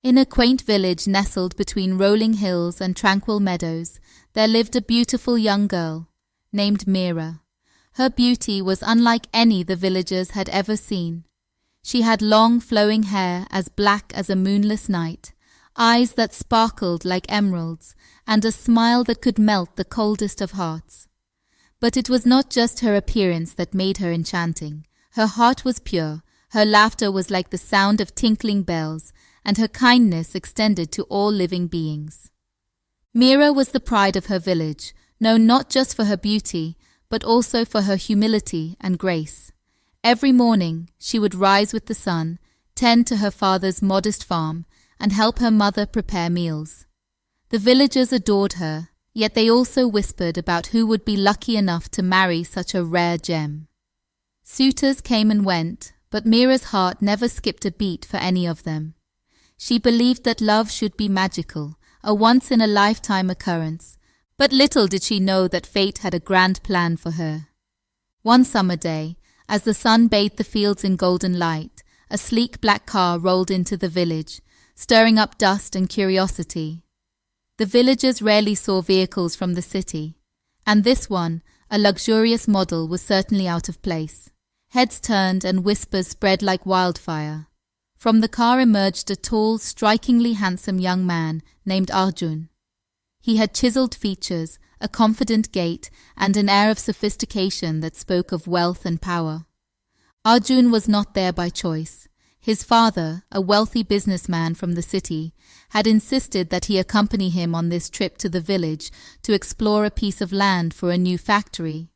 In a quaint village nestled between rolling hills and tranquil meadows, there lived a beautiful young girl named Meera. Her beauty was unlike any the villagers had ever seen. She had long flowing hair as black as a moonless night, eyes that sparkled like emeralds, and a smile that could melt the coldest of hearts. But it was not just her appearance that made her enchanting. Her heart was pure, her laughter was like the sound of tinkling bells, and her kindness extended to all living beings. Meera was the pride of her village, known not just for her beauty, but also for her humility and grace. Every morning, she would rise with the sun, tend to her father's modest farm, and help her mother prepare meals. The villagers adored her, yet they also whispered about who would be lucky enough to marry such a rare gem. Suitors came and went, but Meera's heart never skipped a beat for any of them. She believed that love should be magical, a once-in-a-lifetime occurrence, but little did she know that fate had a grand plan for her. One summer day, as the sun bathed the fields in golden light, a sleek black car rolled into the village, stirring up dust and curiosity. The villagers rarely saw vehicles from the city, and this one, a luxurious model, was certainly out of place. Heads turned and whispers spread like wildfire. From the car emerged a tall, strikingly handsome young man named Arjun. He had chiseled features, a confident gait, and an air of sophistication that spoke of wealth and power. Arjun was not there by choice. His father, a wealthy businessman from the city, had insisted that he accompany him on this trip to the village to explore a piece of land for a new factory.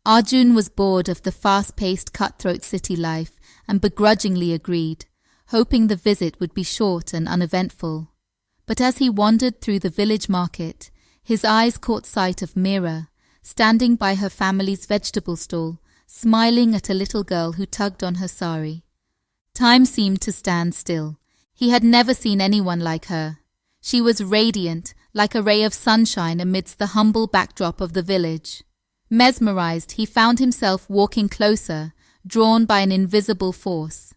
Arjun was bored of the fast-paced, cutthroat city life and begrudgingly agreed, hoping the visit would be short and uneventful. But as he wandered through the village market, his eyes caught sight of Meera, standing by her family's vegetable stall, smiling at a little girl who tugged on her sari. Time seemed to stand still. He had never seen anyone like her. She was radiant, like a ray of sunshine amidst the humble backdrop of the village. Mesmerized, he found himself walking closer, drawn by an invisible force.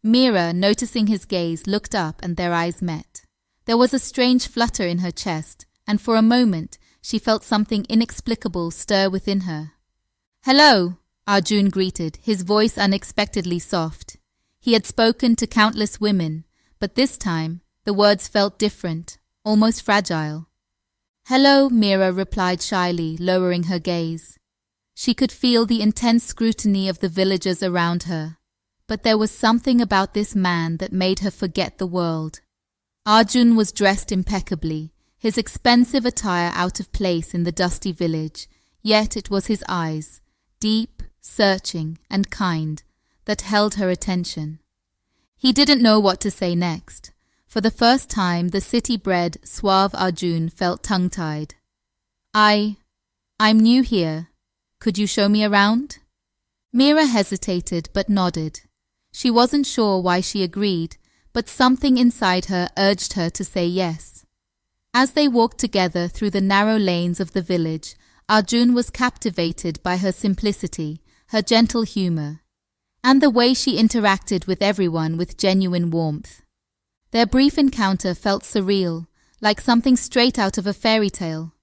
Meera, noticing his gaze, looked up and their eyes met. There was a strange flutter in her chest, and for a moment she felt something inexplicable stir within her. "Hello," Arjun greeted, his voice unexpectedly soft. He had spoken to countless women, but this time the words felt different, almost fragile. "Hello," Meera replied shyly, lowering her gaze. She could feel the intense scrutiny of the villagers around her, but there was something about this man that made her forget the world. Arjun was dressed impeccably, his expensive attire out of place in the dusty village, yet it was his eyes, deep, searching, and kind, that held her attention. He didn't know what to say next. For the first time, the city-bred, suave Arjun felt tongue-tied. I'm new here. Could you show me around?" Meera hesitated but nodded. She wasn't sure why she agreed, but something inside her urged her to say yes. As they walked together through the narrow lanes of the village, Arjun was captivated by her simplicity, her gentle humor, and the way she interacted with everyone with genuine warmth. Their brief encounter felt surreal, like something straight out of a fairy tale.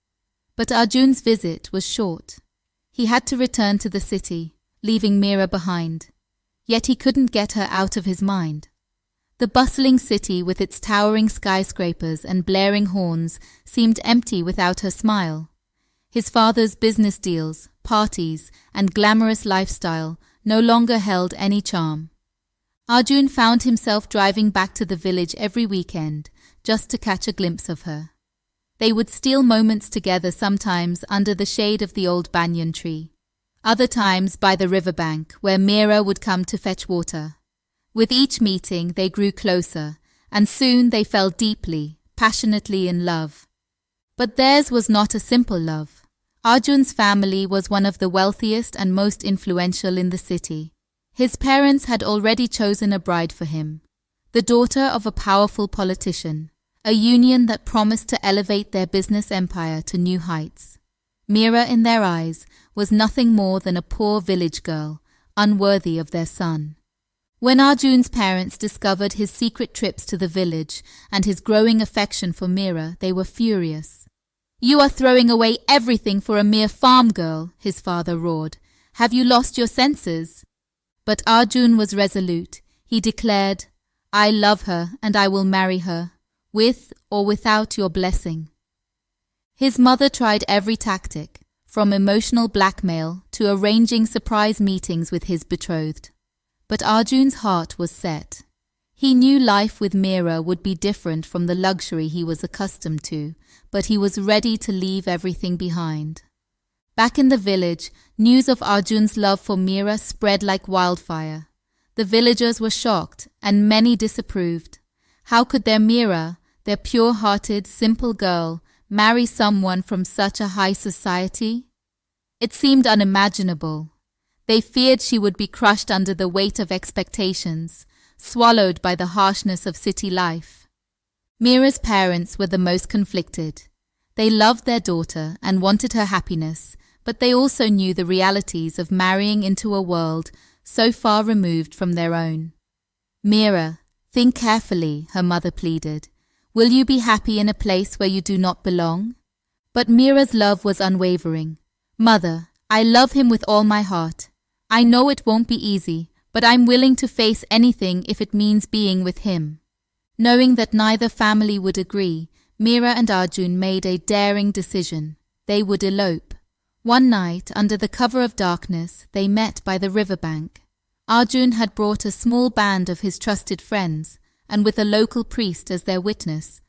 But Arjun's visit was short. He had to return to the city, leaving Meera behind. Yet he couldn't get her out of his mind. The bustling city with its towering skyscrapers and blaring horns seemed empty without her smile. His father's business deals, parties, and glamorous lifestyle no longer held any charm. Arjun found himself driving back to the village every weekend just to catch a glimpse of her. They would steal moments together, sometimes under the shade of the old banyan tree, other times by the riverbank where Meera would come to fetch water. With each meeting they grew closer, and soon they fell deeply, passionately in love. But theirs was not a simple love. Arjun's family was one of the wealthiest and most influential in the city. His parents had already chosen a bride for him, the daughter of a powerful politician, a union that promised to elevate their business empire to new heights. Meera, in their eyes, was nothing more than a poor village girl, unworthy of their son. When Arjun's parents discovered his secret trips to the village and his growing affection for Meera, they were furious. "You are throwing away everything for a mere farm girl," his father roared. "Have you lost your senses?" But Arjun was resolute. He declared, "I love her and I will marry her, with or without your blessing." His mother tried every tactic, from emotional blackmail to arranging surprise meetings with his betrothed. But Arjun's heart was set. He knew life with Meera would be different from the luxury he was accustomed to, but he was ready to leave everything behind. Back in the village, news of Arjun's love for Meera spread like wildfire. The villagers were shocked, and many disapproved. How could their Meera, their pure-hearted, simple girl, marry someone from such a high society? It seemed unimaginable. They feared she would be crushed under the weight of expectations, swallowed by the harshness of city life. Meera's parents were the most conflicted. They loved their daughter and wanted her happiness, but they also knew the realities of marrying into a world so far removed from their own. "Meera, think carefully," her mother pleaded. "Will you be happy in a place where you do not belong?" But Meera's love was unwavering. "Mother, I love him with all my heart. I know it won't be easy, but I'm willing to face anything if it means being with him." Knowing that neither family would agree, Meera and Arjun made a daring decision. They would elope. One night, under the cover of darkness, they met by the riverbank. Arjun had brought a small band of his trusted friends, and with a local priest as their witness.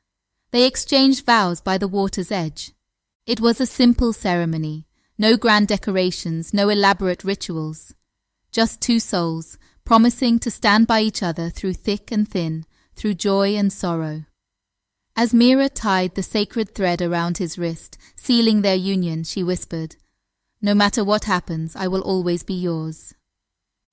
They exchanged vows by the water's edge. It was a simple ceremony. No grand decorations, no elaborate rituals. Just two souls, promising to stand by each other through thick and thin, through joy and sorrow. As Meera tied the sacred thread around his wrist, sealing their union, she whispered, "No matter what happens, I will always be yours."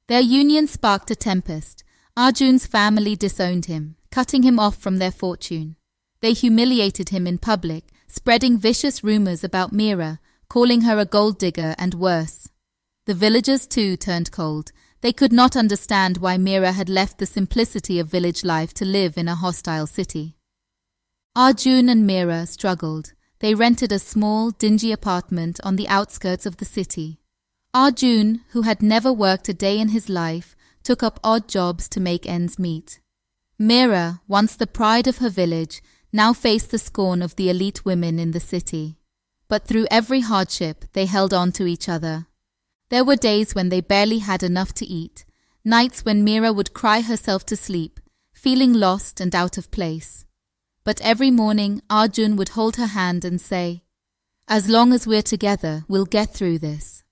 Their union sparked a tempest. Arjun's family disowned him, cutting him off from their fortune. They humiliated him in public, spreading vicious rumors about Meera, calling her a gold digger and worse. The villagers too turned cold. They could not understand why Meera had left the simplicity of village life to live in a hostile city. Arjun and Meera struggled. They rented a small, dingy apartment on the outskirts of the city. Arjun, who had never worked a day in his life, took up odd jobs to make ends meet. Meera, once the pride of her village, now faced the scorn of the elite women in the city. But through every hardship, they held on to each other. There were days when they barely had enough to eat, nights when Meera would cry herself to sleep, feeling lost and out of place. But every morning, Arjun would hold her hand and say, "As long as we're together, we'll get through this."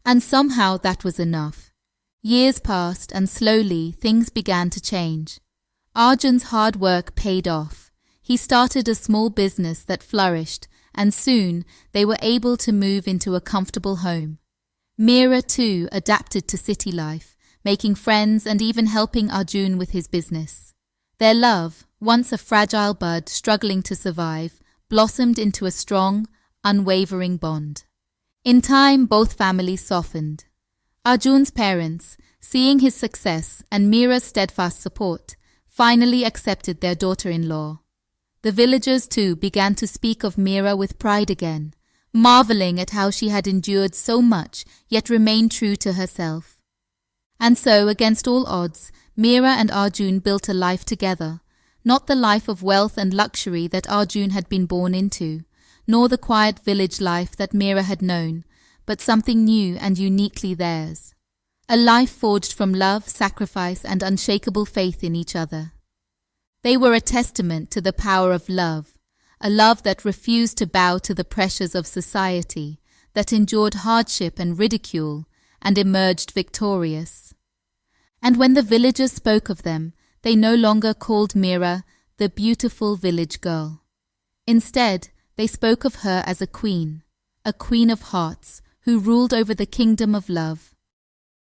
And somehow that was enough. Years passed and slowly things began to change. Arjun's hard work paid off. He started a small business that flourished, and soon they were able to move into a comfortable home. Meera too adapted to city life, making friends and even helping Arjun with his business. Their love, once a fragile bud struggling to survive, blossomed into a strong, unwavering bond. In time, both families softened. Arjun's parents, seeing his success and Meera's steadfast support, finally accepted their daughter-in-law. The villagers too began to speak of Meera with pride again, marveling at how she had endured so much yet remained true to herself. And so, against all odds, Meera and Arjun built a life together, not the life of wealth and luxury that Arjun had been born into, nor the quiet village life that Meera had known, but something new and uniquely theirs. A life forged from love, sacrifice, and unshakable faith in each other. They were a testament to the power of love, a love that refused to bow to the pressures of society, that endured hardship and ridicule, and emerged victorious. And when the villagers spoke of them, they no longer called Meera the beautiful village girl. Instead, they spoke of her as a queen of hearts, who ruled over the kingdom of love.